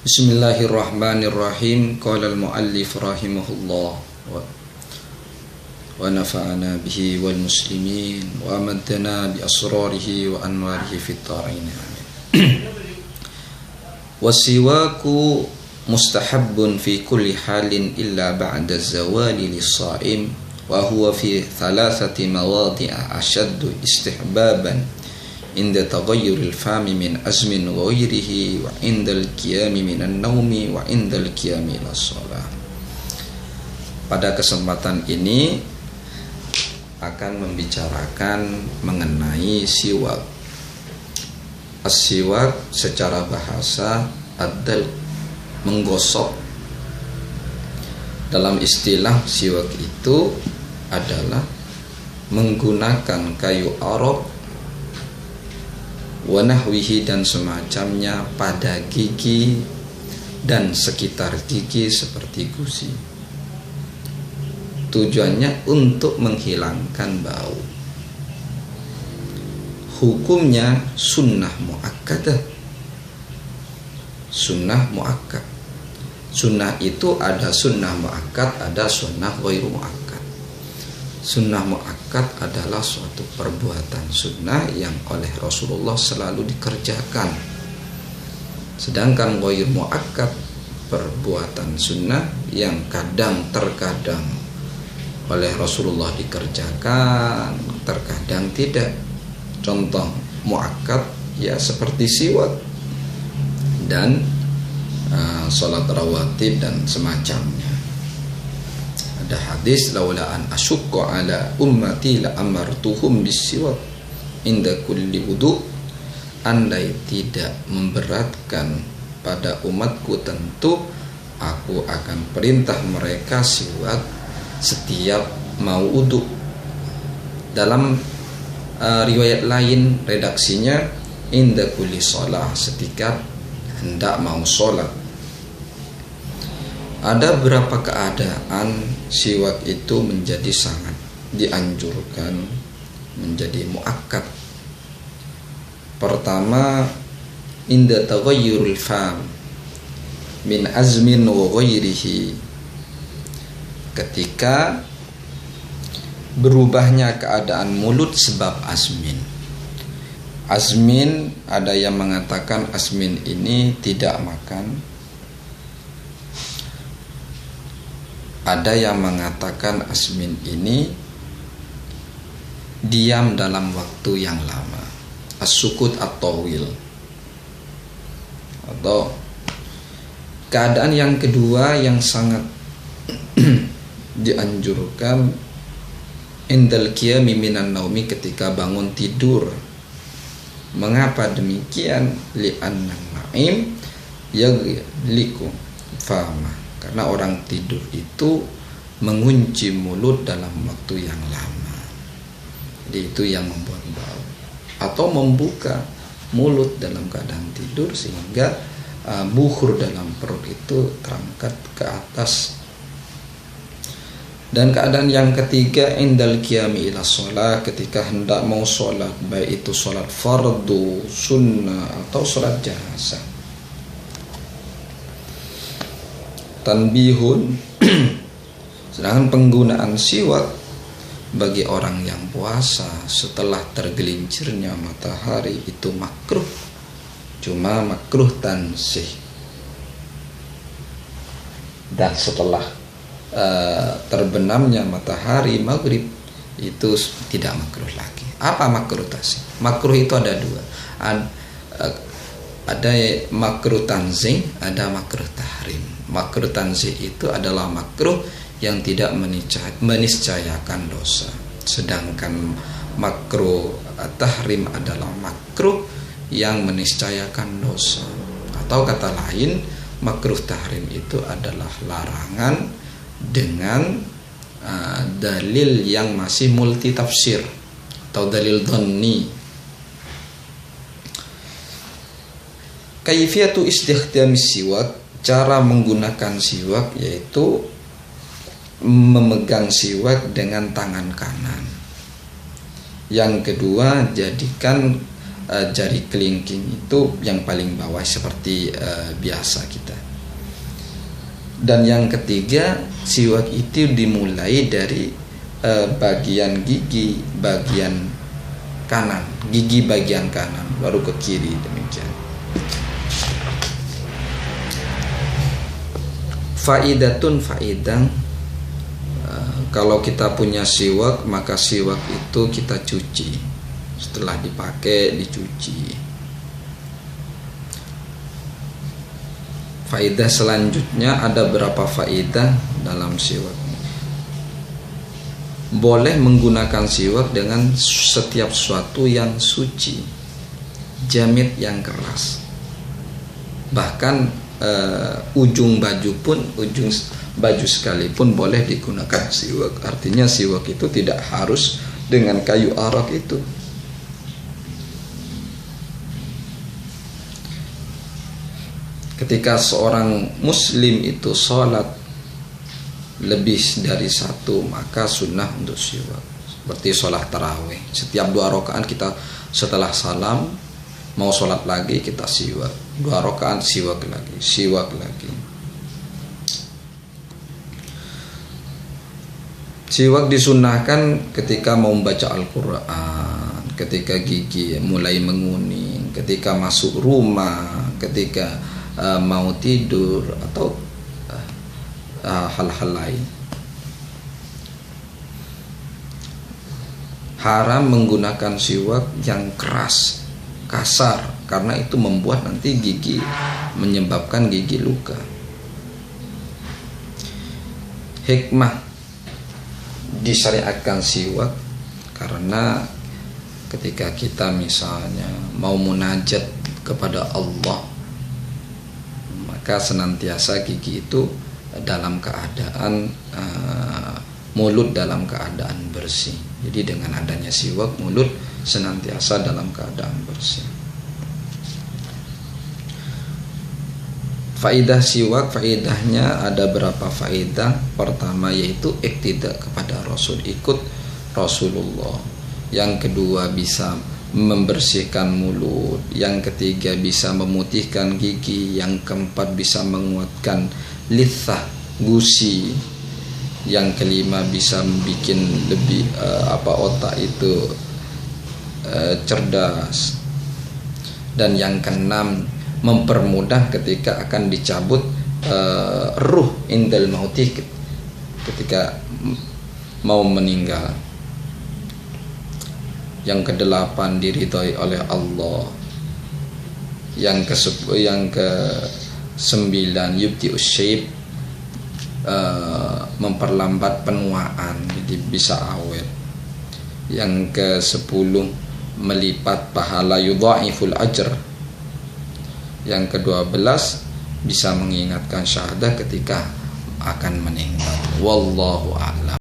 Bismillahirrahmanirrahim. Qala al-muallif rahimahullah wa nafa'ana bihi wal muslimin wa amadana bi asrarihi wa anwarihi fit dharain. Wasiwaku mustahabbun fi kulli halin illa ba'da zawali lis-sha'im wa huwa fi thalathati mawadi'a ashaddu istihbaban inda taghayyuril fami min azmin wa ghairihi wa indal qiyami minan naumi wa indal qiyami lis-shalah. Pada kesempatan ini akan membicarakan mengenai siwak. As-siwak secara bahasa adalah menggosok. Dalam istilah siwak itu adalah menggunakan kayu arok wanahwihi dan semacamnya pada gigi dan sekitar gigi seperti gusi. Tujuannya untuk menghilangkan bau. Hukumnya sunnah muakkadah. Sunnah muakkad. Sunnah itu ada sunnah muakkad, ada sunnah ghairu muakkad. Sunnah muakkad adalah suatu perbuatan sunnah yang oleh Rasulullah selalu dikerjakan. Sedangkan ghairu muakkad perbuatan sunnah yang terkadang oleh Rasulullah dikerjakan, terkadang tidak. Contoh muakkad ya seperti siwak dan salat rawatib dan semacamnya. Ada hadis laula an asyqa ala ummati la amartuhum bisiwak inda kulli wudu. Andai tidak memberatkan pada umatku, tentu aku akan perintah mereka siwak setiap mau wudu. Dalam riwayat lain redaksinya inda kulli shalah, setiap hendak mau sholat. Ada beberapa keadaan siwak itu menjadi sangat dianjurkan menjadi muakkad. Pertama, inda taghayyurul fam min azmin wa ghairihi, ketika berubahnya keadaan mulut sebab azmin. Azmin, ada yang mengatakan azmin ini tidak makan, ada yang mengatakan azmin ini diam dalam waktu yang lama, as-sukut at-tawil. Atau keadaan yang kedua yang sangat dianjurkan indal qiyami minan naumi, ketika bangun tidur. Mengapa demikian? Li'anna na'im yaghliqu fama, karena orang tidur itu mengunci mulut dalam waktu yang lama. Jadi itu yang membuat bau. Atau membuka mulut dalam keadaan tidur sehingga bukhur dalam perut itu terangkat ke atas. Dan keadaan yang ketiga indal qiyami ila shalah, ketika hendak mau sholat, baik itu sholat fardu, sunnah atau sholat janazah. Tanbihun sedangkan penggunaan siwak bagi orang yang puasa setelah tergelincirnya matahari itu makruh, cuma makruh tansih. Dan setelah terbenamnya matahari maghrib itu tidak makruh lagi. Apa makruh tansih? Makruh itu ada dua, ada makruh tanzih, ada makruh tahrim. Makruh tanzih itu adalah makruh yang tidak meniscayakan dosa. Sedangkan makruh tahrim adalah makruh yang meniscayakan dosa. Atau kata lain, makruh tahrim itu adalah larangan dengan dalil yang masih multi tafsir atau dalil dhanni. Kaifiyatu istikhdam siwak, cara menggunakan siwak yaitu memegang siwak dengan tangan kanan. Yang kedua, jadikan jari kelingking itu yang paling bawah seperti biasa kita. Dan yang ketiga, siwak itu dimulai dari bagian gigi bagian kanan, gigi bagian kanan baru ke kiri, demikian. Faidatun faidang, kalau kita punya siwak maka siwak itu kita cuci, setelah dipakai dicuci. Faidah selanjutnya ada berapa faidah dalam siwak. Boleh menggunakan siwak dengan setiap sesuatu yang suci, jamit yang keras. Bahkan ujung baju sekalipun boleh digunakan siwak. Artinya siwak itu tidak harus dengan kayu arak itu. Ketika seorang muslim itu sholat lebih dari satu, maka sunnah untuk siwak. Seperti sholat tarawih, setiap 2 rakaat kita setelah salam mau sholat lagi kita siwak, 2 rakaat siwak lagi. Siwak disunnahkan ketika mau membaca Al-Quran, ketika gigi mulai menguning, ketika masuk rumah, ketika mau tidur, atau hal-hal lain. Haram menggunakan siwak yang keras, kasar, karena itu membuat nanti gigi, menyebabkan gigi luka. Hikmah disyariatkan siwak karena ketika kita misalnya mau munajat kepada Allah, maka senantiasa gigi itu dalam keadaan mulut dalam keadaan bersih. Jadi dengan adanya siwak, mulut senantiasa dalam keadaan bersih. Faidah siwak, faidahnya ada berapa faidah. Pertama yaitu iktidak kepada Rasul, ikut Rasulullah. Yang kedua bisa membersihkan mulut. Yang ketiga bisa memutihkan gigi. Yang keempat bisa menguatkan lithah, gusi. Yang kelima bisa membuat lebih otak itu cerdas. Dan yang keenam mempermudah ketika akan dicabut ruh indal mauti, ketika mau meninggal. Yang kedelapan diridhoi oleh Allah. Yang ke-9 yubti usyib, memperlambat penuaan, jadi bisa awet. Yang ke-10 melipat pahala, yudha'iful ajr. Yang ke-12 bisa mengingatkan syahadah ketika akan meninggal. Wallahu a'lam.